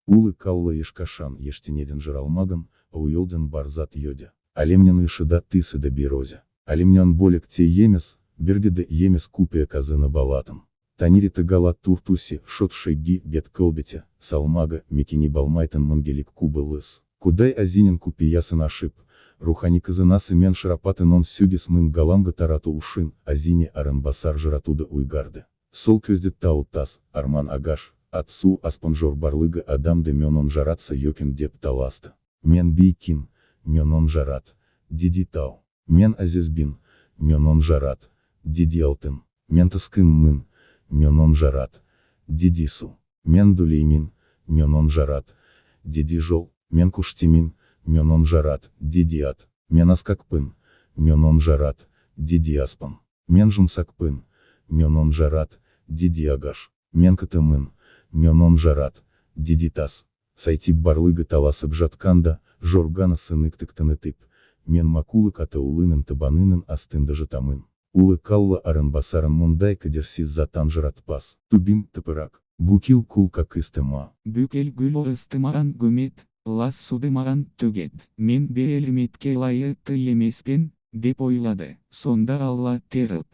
Улы калла ешкашан ештенеден жыралмаган, уелден барзат йоде. Алемнен ишыда тысы да бирозе. Алемнен болек те емес, бергеде емес купия казына балатым. Танирита гала туртуси, шот шейги, бет колбете, салмага, мекини балмайтын мангелик кубы лыс. Кудай азинен купи ясын ашип, рухани казынасы мен шарапатын он сюгис мын галамга тарату ушин, азине аранбасар жратуда уйгарды. Сол көзде тау тас, арман агаш, отцу аспанжор барлыга адамды мен он жаратса йокин деп таласты. Мен бейкин, мен он жарат, диди тау. Мен азизбин, мен он жарат, диди алтын. Мен таскын мын, мен он жарат, диди су. Мен дулеймин, мен он жарат, диди жол. Мен куштимин, мен он жарат, диди ат. Мен аскакпын, мен он жарат, диди аспан. Мен жумсакпын, мен он жарат, диди агаш. Мен кытымын, мен он жарат, диди тас. Сайтип барлыга таласып жатканда, жоргана сыныктыктыны тып. Мен макулы ката улынын табанынын астында жатамын. Улы калла аранбасарын мундай кадерсиз затан жыратпас. Тубим тыпырак. Букил кул как истыма. Бүкел гүл ыстымаған гөмет, лас суды маған төгет. Мен берелметке лайықты емеспен, деп ойлады. Сонда Алла теріп,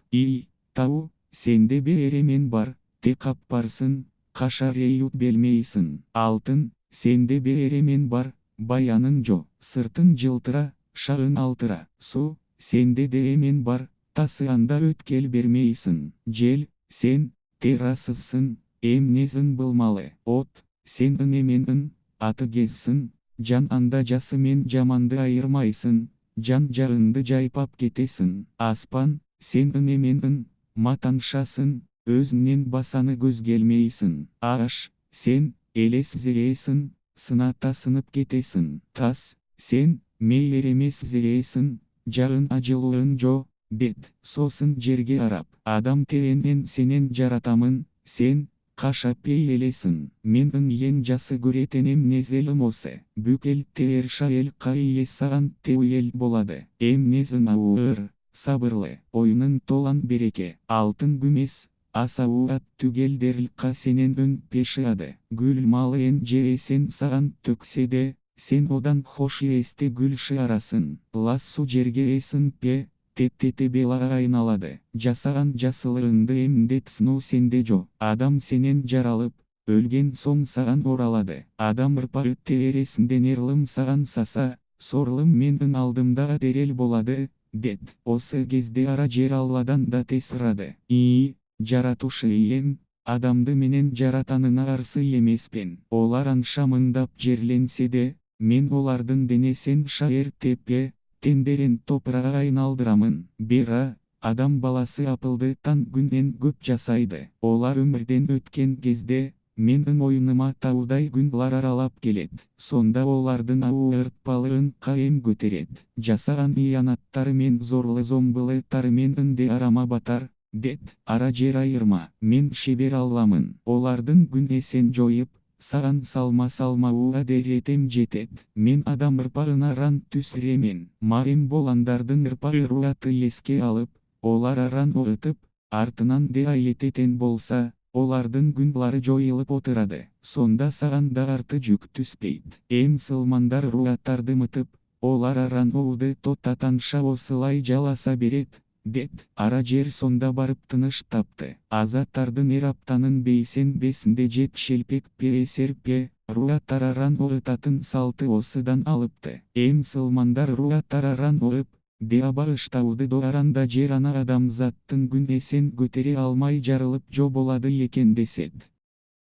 тау, сенде беремен бар, те қаппарсын, қашар еют белмейсін. Алтын, сенде беремен бар, баяның жо, сыртын жылтыра, шағын алтыра. Су, сенде деремен бар, тасы анда өткел бермейсін. Жел, сен, терасызсың, емнезін былмалы. От, сен үнемен аты кезсін, жан анда жасымен жаманды айырмайсың, жан жарынды жайпап кетесің. Аспан, сен үнемен матаншасың, өзіңнен басаны көзгелмейсің. Ағаш, сен, елес зерейсің, сыната сынып кетесің. Тас, сен, мейлеремес зерейсің, жарын ажылуын жо, дед. Сосын жерге арап, адам теренен сенен жаратамын, сен, қашап елесің. Мен ең жасы көретенем незелім осы. Бүкел тер шайел қайы саған теуел болады. Незін ауыр, сабырлы, ойының толан береке. Алтын күмес, асау ат түгел дерлқа сенен үн пеші ады. Гүл малын жересен саған төкседе, сен одан хош есте гүл шығарасын. Лас су жерге есін пе, тет-тете белаға айналады. Жасаған жасылырыңды емде тсыну сенде жо. Адам сенен жаралып, өлген соң саған оралады. Адам ұрпағы тересінден ерлім саған саса, сорлым мен алдымда дерел болады, дед. Осы кезде ара жер Алладан да тесірады. Жаратушы ием, адамды менен жаратанына арсы емеспен. Олар анша мыңдап жерленсе де, мен олардың денесен шайыр тепе, тендерен топыраға айналдырамын. Бера, адам баласы апылды тан күннен көп жасайды. Олар өмірден өткен кезде, менің ойыныма таудай күнлар аралап келет. Сонда олардың ауыртпалығын қайым көтерет. Жасаған иянаттары мен зорлы зомбылықтары мен үнде арама батар, дед. Ара жер айырма, мен шебер Алламын. Олардың күнесен жойып, саған салмауға деретем жетет. Мен адам ұрпағына ран түсіремен. Марем боландардың ұрпағы руаты еске алып, олар аран оғытып, артынан де айететен болса, олардың күнлары жойылып отырады. Сонда саған да арты жүк түспейді. Сылмандар руаттарды мытып, олар аран оуды тоттатанша осылай жаласа берет, дед. Ара жер сонда барып тыныш тапты. Азаттардың аптанын бейсен бесінде жет шелпек пересер пе, руаттар аран оғытатын салты осыдан алыпты. Сылмандар руаттар аран оғып, деаба ыштауды доаранда жер ана адамзаттың күнесен көтере алмай жарылып жо болады екен десед.